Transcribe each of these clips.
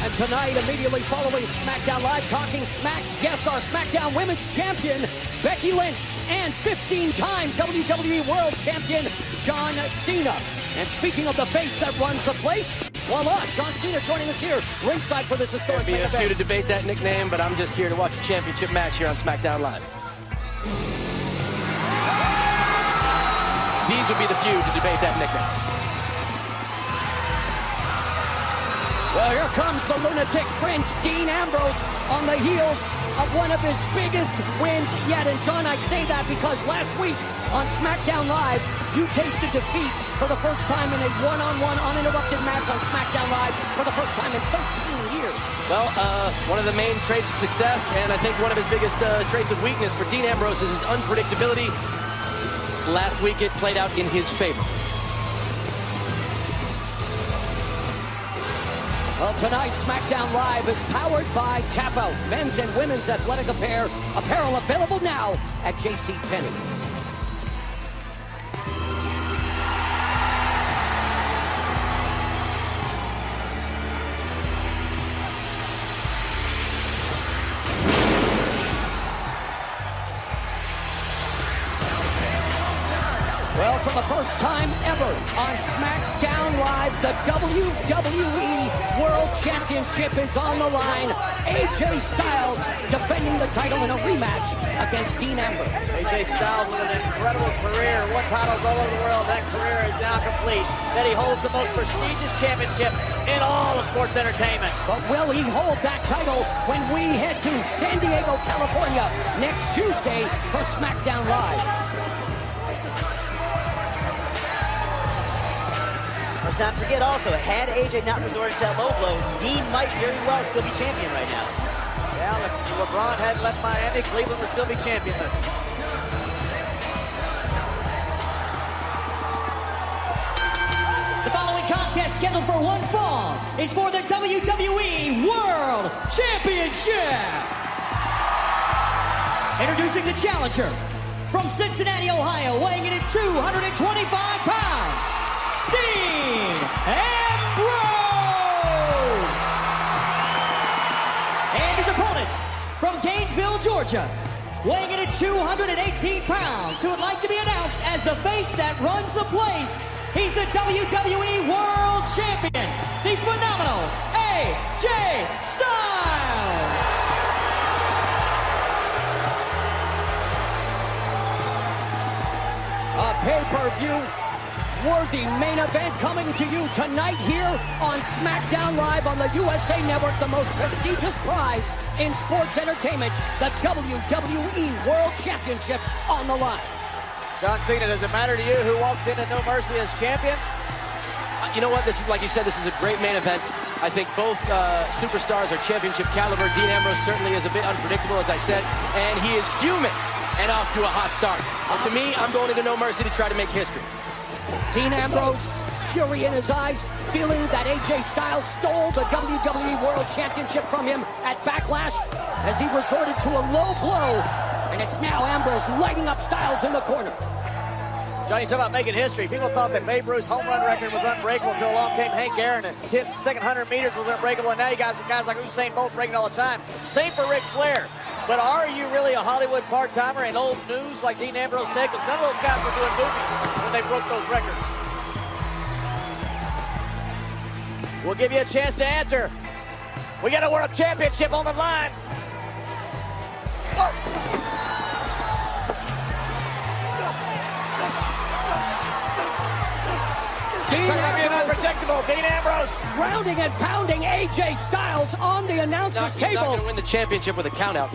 And tonight, immediately following SmackDown Live, Talking Smack's guest, our SmackDown Women's Champion, Becky Lynch, and 15-time WWE World Champion, John Cena. And speaking of the face that runs the place, voila, John Cena joining us here, ringside for this historic There'd be event. a few to debate that nickname, but I'm just here to watch a championship match here on SmackDown Live. These would be the few to debate that nickname. Well, here comes the lunatic fringe, Dean Ambrose, on the heels of one of his biggest wins yet. And John, I say that because last week on SmackDown Live, you tasted defeat for the first time in a one-on-one uninterrupted match on SmackDown Live for the first time in 13 years. Well, one of the main traits of success, and I think one of his biggest traits of weakness for Dean Ambrose is his unpredictability. Last week, it played out in his favor. Well, tonight, SmackDown Live is powered by Tap Out, men's and women's athletic apparel available now at JCPenney. Well, for the first time ever on SmackDown Live, the WWE World Championship is on the line. AJ Styles defending the title in a rematch against Dean Ambrose. AJ Styles with an incredible career, won titles all over the world. That career is now complete. That he holds the most prestigious championship in all of sports entertainment. But will he hold that title when we head to San Diego, California next Tuesday for SmackDown Live? Let's not forget also, had AJ not resorted to that low blow, Dean might very well still be champion right now. Yeah, if LeBron hadn't left Miami, Cleveland would still be championless. The following contest, scheduled for one fall, is for the WWE World Championship. Introducing the challenger from Cincinnati, Ohio, weighing in at 225 pounds. Dean Ambrose! And his opponent from Gainesville, Georgia, weighing in at 218 pounds, who would like to be announced as the face that runs the place. He's the WWE World Champion, the phenomenal AJ Styles! A pay-per-view worthy main event coming to you tonight here on SmackDown Live on the USA Network, the most prestigious prize in sports entertainment, the WWE World Championship on the line. John Cena, does it matter to you who walks in at No Mercy as champion? You know what? This is, like you said, this is a great main event. I think both superstars are championship caliber. Dean Ambrose certainly is a bit unpredictable, as I said, and he is fuming and off to a hot start. To me, I'm going into No Mercy to try to make history. Dean Ambrose, fury in his eyes, feeling that AJ Styles stole the WWE World Championship from him at Backlash as he resorted to a low blow, and it's now Ambrose lighting up Styles in the corner. Johnny, talk about making history. People thought that Babe Ruth's home run record was unbreakable until along came Hank Aaron, and second 100 meters was unbreakable, and now you guys like Usain Bolt breaking all the time. Same for Ric Flair. But are you really a Hollywood part-timer and old news like Dean Ambrose said? Because none of those guys were doing movies when they broke those records. We'll give you a chance to answer. We got a World Championship on the line. Oh. Dean Talking about being Ambrose unpredictable, Dean Ambrose. rounding and pounding AJ Styles on the announcer's He's not table. going to win the championship with a countout.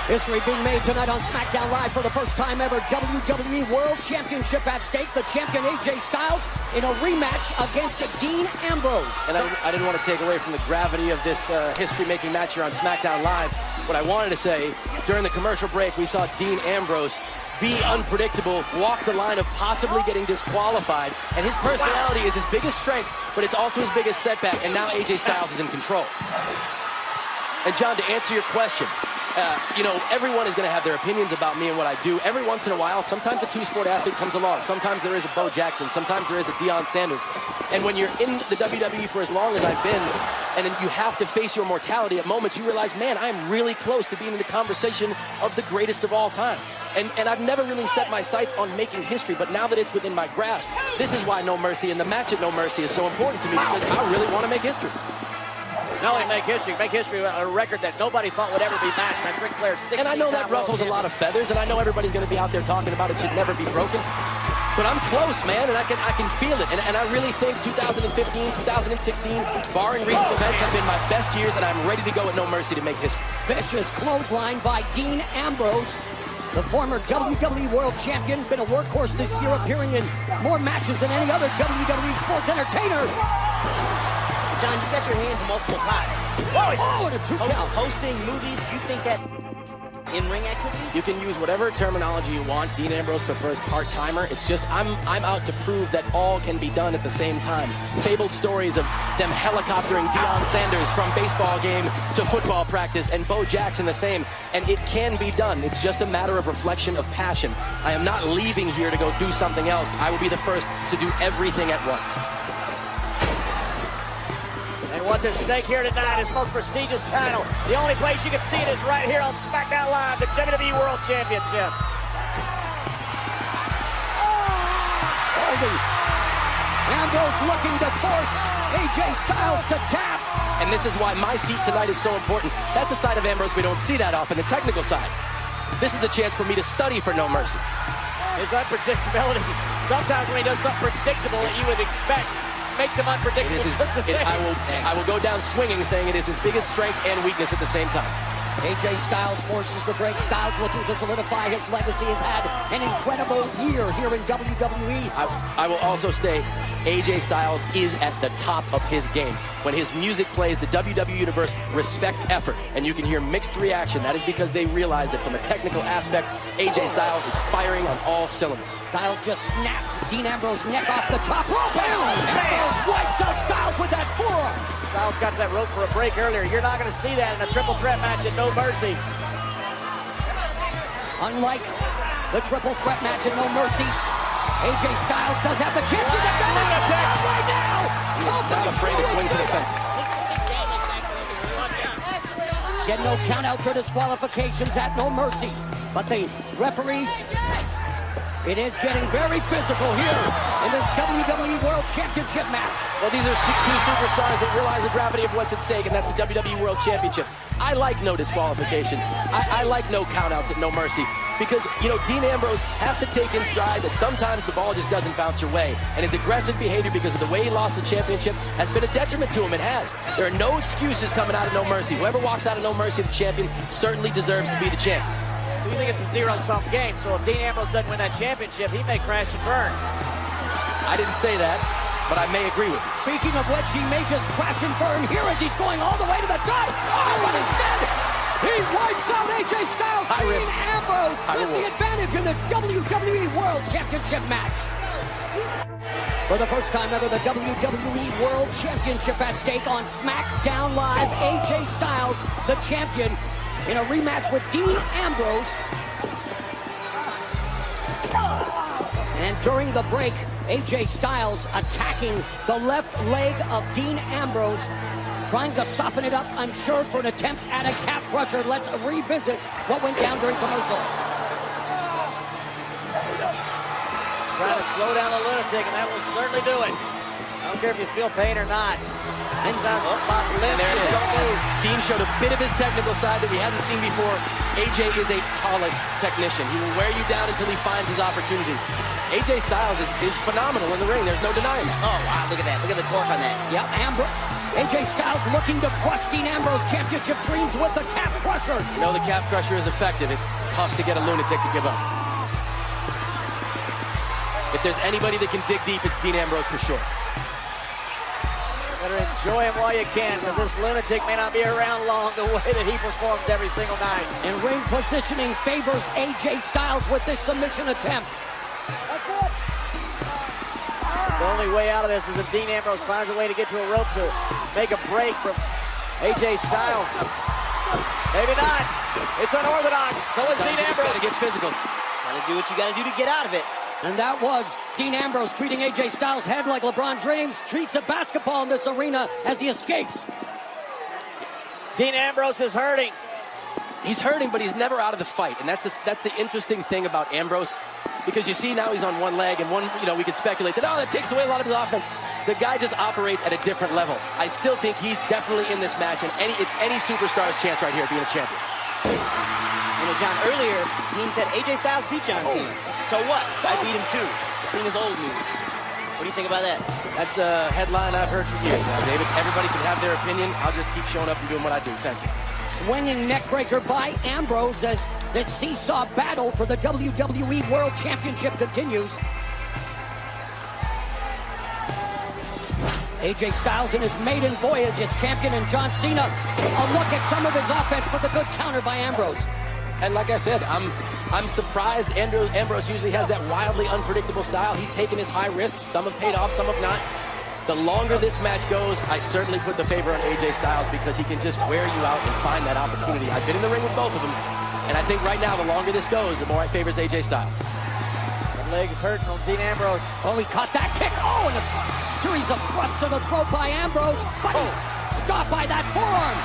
History being made tonight on SmackDown Live for the first time ever. WWE World Championship at stake. The champion AJ Styles in a rematch against Dean Ambrose. And I didn't want to take away from the gravity of this history-making match here on SmackDown Live. What I wanted to say, during the commercial break, we saw Dean Ambrose be unpredictable, walk the line of possibly getting disqualified, and his personality is his biggest strength, but it's also his biggest setback, and now AJ Styles is in control. And John, to answer your question, You know, everyone is going to have their opinions about me and what I do. Every once in a while, sometimes a two-sport athlete comes along. Sometimes there is a Bo Jackson. Sometimes there is a Deion Sanders. And when you're in the WWE for as long as I've been, and you have to face your mortality at moments, you realize, man, I'm really close to being in the conversation of the greatest of all time. And I've never really set my sights on making history, but now that it's within my grasp, this is why No Mercy and the match at No Mercy is so important to me, because I really want to make history. Not only make history a record that nobody thought would ever be matched. That's Ric Flair's 16th. And I know that ruffles a lot of feathers, and I know everybody's going to be out there talking about it should never be broken. But I'm close, man, and I can feel it. And I really think 2015, 2016, barring recent events, have been my best years, and I'm ready to go at No Mercy to make history. Vicious clothesline by Dean Ambrose, the former WWE World Champion, been a workhorse this year, appearing in more matches than any other WWE sports entertainer. John, you got your hand in multiple pots. Oh, and a 2 count. Hosting movies, do you think that in-ring activity? You can use whatever terminology you want. Dean Ambrose prefers part-timer. It's just I'm out to prove that all can be done at the same time. Fabled stories of them helicoptering Deion Sanders from baseball game to football practice, and Bo Jackson the same. And it can be done. It's just a matter of reflection of passion. I am not leaving here to go do something else. I will be the first to do everything at once. And what's at stake here tonight is the most prestigious title. The only place you can see it is right here on SmackDown Live, the WWE World Championship. Ambrose looking to force AJ Styles to tap. And this is why my seat tonight is so important. That's a side of Ambrose we don't see that often, the technical side. This is a chance for me to study for No Mercy. His unpredictability. Sometimes when he does something predictable that you would expect, makes him unpredictable. I will go down swinging, saying it is his biggest strength and weakness at the same time. AJ Styles forces the break. Styles looking to solidify his legacy. Has had an incredible year here in WWE. I will also state, AJ Styles is at the top of his game. When his music plays, the WWE Universe respects effort, and you can hear mixed reaction. That is because they realize that from a technical aspect, AJ Styles is firing on all cylinders. Styles just snapped Dean Ambrose's neck off the top rope. Ambrose wipes out Styles with that forearm. Styles got to that rope for a break earlier. You're not going to see that in a triple threat match at No Mercy. Unlike the triple threat match at No Mercy, AJ Styles does have the chance to defend it right now. He's not afraid to swing for the fences. Get no countouts or disqualifications at No Mercy, but the referee. It is getting very physical here in this WWE World Championship match. Well, these are two superstars that realize the gravity of what's at stake, and that's the WWE World Championship. I like no disqualifications. I like no countouts at No Mercy because, you know, Dean Ambrose has to take in stride that sometimes the ball just doesn't bounce your way. And his aggressive behavior because of the way he lost the championship has been a detriment to him. It has. There are no excuses coming out of No Mercy. Whoever walks out of No Mercy the champion certainly deserves to be the champ. You think it's a zero-sum game, so if Dean Ambrose doesn't win that championship, he may crash and burn. I didn't say that, but I may agree with you. Speaking of which, he may just crash and burn here as he's going all the way to the top. Oh, but instead, he wipes out AJ Styles. High risk. Ambrose High with reward. the advantage in this WWE World Championship match. For the first time ever, the WWE World Championship at stake on SmackDown Live. AJ Styles, the champion, in a rematch with Dean Ambrose. And during the break, AJ Styles attacking the left leg of Dean Ambrose, trying to soften it up, unsure for an attempt at a calf crusher. Let's revisit what went down during commercial. Trying to slow down the lunatic, and that will certainly do it. I don't care if you feel pain or not. And there it is. Dean showed a bit of his technical side that we hadn't seen before. AJ is a polished technician. He will wear you down until he finds his opportunity. AJ Styles is phenomenal in the ring. There's no denying that. Oh, wow, look at that. Look at the torque on that. Yep, AJ Styles looking to crush Dean Ambrose championship dreams with the calf crusher. You know, the calf crusher is effective. It's tough to get a lunatic to give up. If there's anybody that can dig deep, it's Dean Ambrose for sure. Better enjoy him while you can, because this lunatic may not be around long the way that he performs every single night. And ring positioning favors AJ Styles with this submission attempt. The only way out of this is if Dean Ambrose finds a way to get to a rope to make a break from AJ Styles. Maybe not. It's unorthodox. So is Dean Ambrose. Got to get physical. Gotta do what you gotta do to get out of it. And that was Dean Ambrose treating AJ Styles' head like LeBron James treats a basketball in this arena as he escapes. Dean Ambrose is hurting. He's hurting, but he's never out of the fight. And that's the interesting thing about Ambrose. Because you see now he's on one leg, and we could speculate that, that takes away a lot of his offense. The guy just operates at a different level. I still think he's definitely in this match, and it's any superstar's chance right here being a champion. John, earlier, Dean said AJ Styles beat John Cena. So what? I beat him too. Cena's old news. What do you think about that? That's a headline I've heard for years now, David. Everybody can have their opinion. I'll just keep showing up and doing what I do. Thank you. Swinging neckbreaker by Ambrose as this seesaw battle for the WWE World Championship continues. AJ Styles in his maiden voyage as champion, and John Cena a look at some of his offense, but the good counter by Ambrose. And like I said, I'm surprised Ambrose usually has that wildly unpredictable style. He's taken his high risks. Some have paid off, some have not. The longer this match goes, I certainly put the favor on AJ Styles because he can just wear you out and find that opportunity. I've been in the ring with both of them, and I think right now, the longer this goes, the more I favors AJ Styles. The leg is hurting on Dean Ambrose. Oh, he caught that kick. Oh, and a series of thrusts to the throat by Ambrose, but he's stopped by that forearm.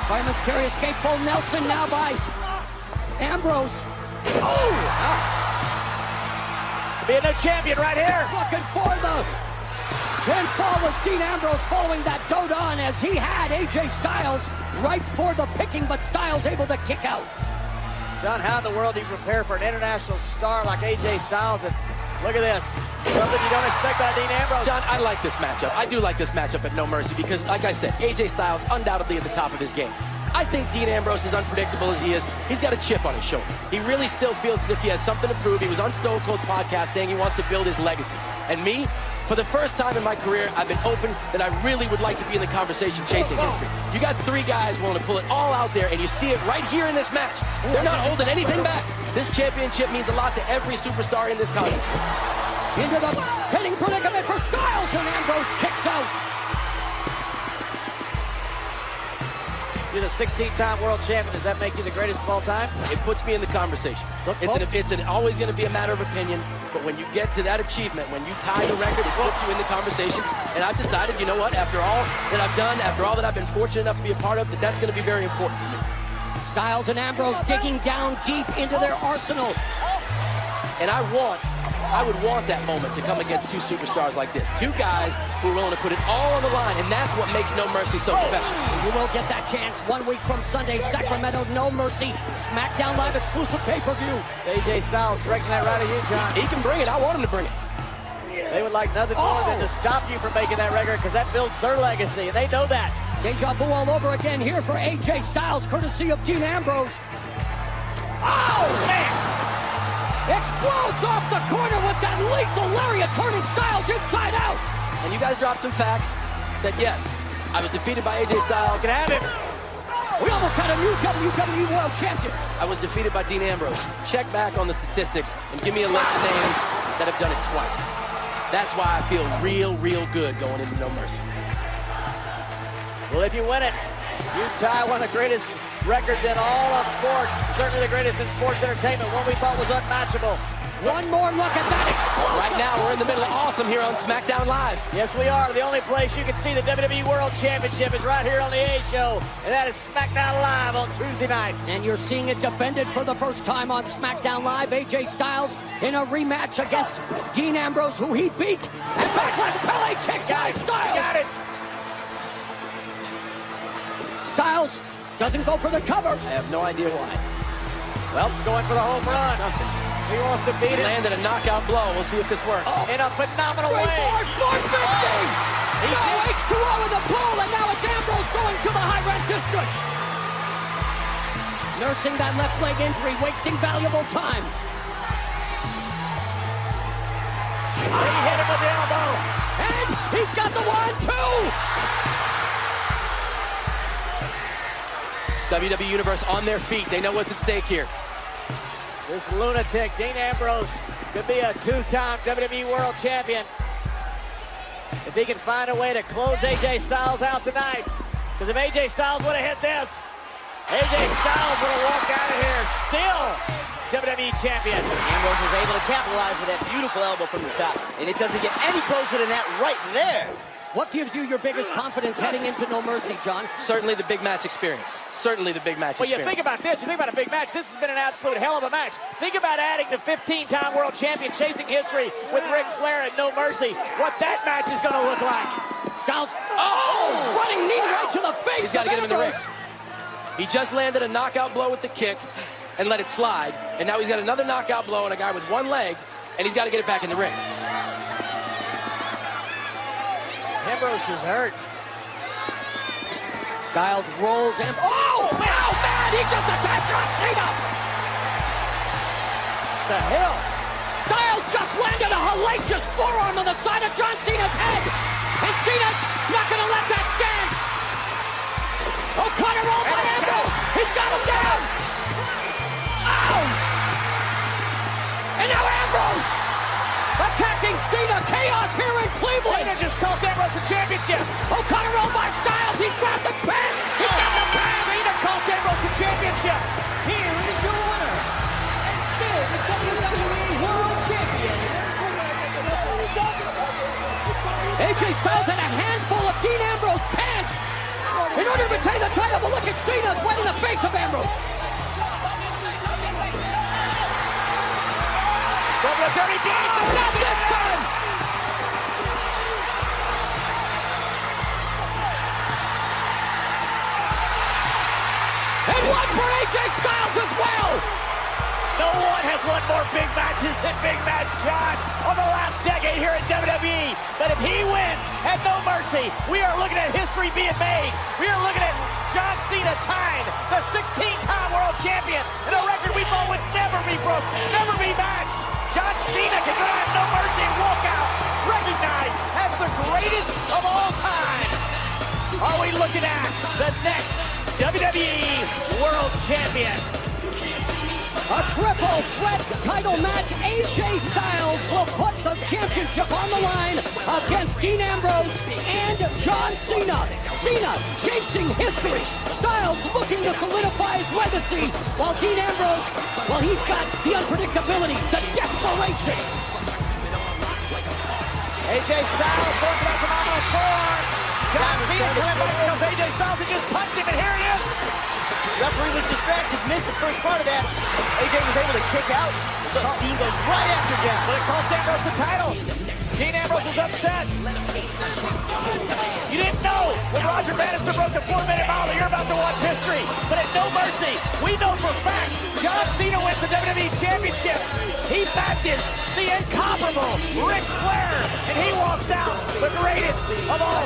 Fireman's carry escape full Nelson now by Ambrose. Oh! Be a new champion right here. Looking for the pinfall was Dean Ambrose following that Dodon as he had AJ Styles right for the picking, but Styles able to kick out. John, how in the world do you prepare for an international star like AJ Styles? And look at this. Something you don't expect out of Dean Ambrose. John, I like this matchup. I do like this matchup at No Mercy because, like I said, AJ Styles undoubtedly at the top of his game. I think Dean Ambrose, as unpredictable as he is, he's got a chip on his shoulder. He really still feels as if he has something to prove. He was on Stone Cold's podcast saying he wants to build his legacy. And me, for the first time in my career, I've been open that I really would like to be in the conversation chasing history. You got three guys willing to pull it all out there, and you see it right here in this match. They're not holding anything back. This championship means a lot to every superstar in this contest. Into the pinning predicament for Styles, and Ambrose kicks out. You're the 16-time world champion. Does that make you the greatest of all time? It puts me in the conversation. It's always going to be a matter of opinion, but when you get to that achievement, when you tie the record, it puts you in the conversation. And I've decided, you know what, after all that I've done, after all that I've been fortunate enough to be a part of, that's going to be very important to me. Styles and Ambrose digging down deep into their arsenal. And I would want that moment to come against two superstars like this. Two guys who are willing to put it all on the line, and that's what makes No Mercy so special. You will get that chance 1 week from Sunday, Sacramento, No Mercy, SmackDown Live exclusive pay-per-view. AJ Styles directing that right at you, John. He can bring it. I want him to bring it. They would like nothing more than to stop you from making that record because that builds their legacy, and they know that. Deja vu all over again here for AJ Styles, courtesy of Dean Ambrose. Oh, man! Explodes off the corner with that lethal lariat, turning Styles inside out. And you guys dropped some facts that, yes, I was defeated by AJ Styles. You can have him. We almost had a new WWE World Champion. I was defeated by Dean Ambrose. Check back on the statistics and give me a list of names that have done it twice. That's why I feel real, real good going into No Mercy. Well, if you win it, you tie one of the greatest records in all of sports, certainly the greatest in sports entertainment, one we thought was unmatchable. One more look at that explosion. Right now, we're in the middle of awesome here on SmackDown Live. Yes, we are. The only place you can see the WWE World Championship is right here on the A Show, and that is SmackDown Live on Tuesday nights. And you're seeing it defended for the first time on SmackDown Live. AJ Styles in a rematch against Dean Ambrose, who he beat. And backlash Pele kick by Styles. Got it. Styles doesn't go for the cover. I have no idea why. Well, he's going for the home run. Something. He wants to beat it. Landed a knockout blow. We'll see if this works. In a phenomenal way. 450. H2O in the pool, and now it's Ambrose going to the high rent district. Nursing that left leg injury, wasting valuable time. He hit him with the elbow. And he's got the 1-2. WWE Universe on their feet. They know what's at stake here. This lunatic, Dean Ambrose, could be a two-time WWE World Champion. If he can find a way to close AJ Styles out tonight, Because if AJ Styles would have hit this, AJ Styles would have walked out of here still WWE champion. Ambrose was able to capitalize with that beautiful elbow from the top, and it doesn't get any closer than that right there. What gives you your biggest confidence heading into No Mercy, John? Certainly the big match experience. Certainly the big match experience. Well, you think about this. You think about a big match. This has been an absolute hell of a match. Think about adding the 15-time world champion chasing history with Ric Flair at No Mercy. What that match is going to look like. Styles, running knee right to the face. He's got to get him in the ring. Ambrose. He just landed a knockout blow with the kick and let it slide. And now he's got another knockout blow on a guy with one leg, and he's got to get it back in the ring. Ambrose is hurt. Styles rolls and oh man, he just attacked John Cena. The hell? Styles just landed a hellacious forearm on the side of John Cena's head, and Cena's not going to let that stand. O'Connor rolled by Ambrose. He's got him down. Oh! And now Ambrose attacking Cena. Chaos here in Cleveland. Cena just cost Ambrose the championship. O'Connor rolled by Styles. He's grabbed the pants. He's got the pants. Cena cost Ambrose the championship. Here is your winner, and still the WWE World Champion, AJ Styles had a handful of Dean Ambrose pants in order to retain the title, but look at Cena's right in the face of Ambrose. Double dirty Dean. Not this time. And one for AJ Styles as well. No one has won more big matches than Big Match John over the last decade here at WWE. But if he wins at No Mercy, we are looking at history being made. We are looking at John Cena tying the 16-time world champion in a record we thought would never be broken, never be matched. John Cena can go down No Mercy and walk out recognized as the greatest of all time. Are we looking at the next WWE World Champion? A triple threat title match. AJ Styles will put the championship on the line against Dean Ambrose and John Cena. Cena chasing history. Styles looking to solidify his legacy, while Dean Ambrose, well, he's got the unpredictability, the desperation. AJ Styles going for that phenomenal forearm. John Cena coming back because AJ Styles had just punched him, and here it is. Referee was distracted, missed the first part of that. AJ was able to kick out. Look, Dean goes right after John. But it cost Ambrose the title. Dean Ambrose was upset. You didn't know when Roger Bannister broke the 4-minute mile that you're about to watch history. But at No Mercy, we know for a fact John Cena wins the WWE Championship. He matches the incomparable Ric Flair, and he walks out the greatest of all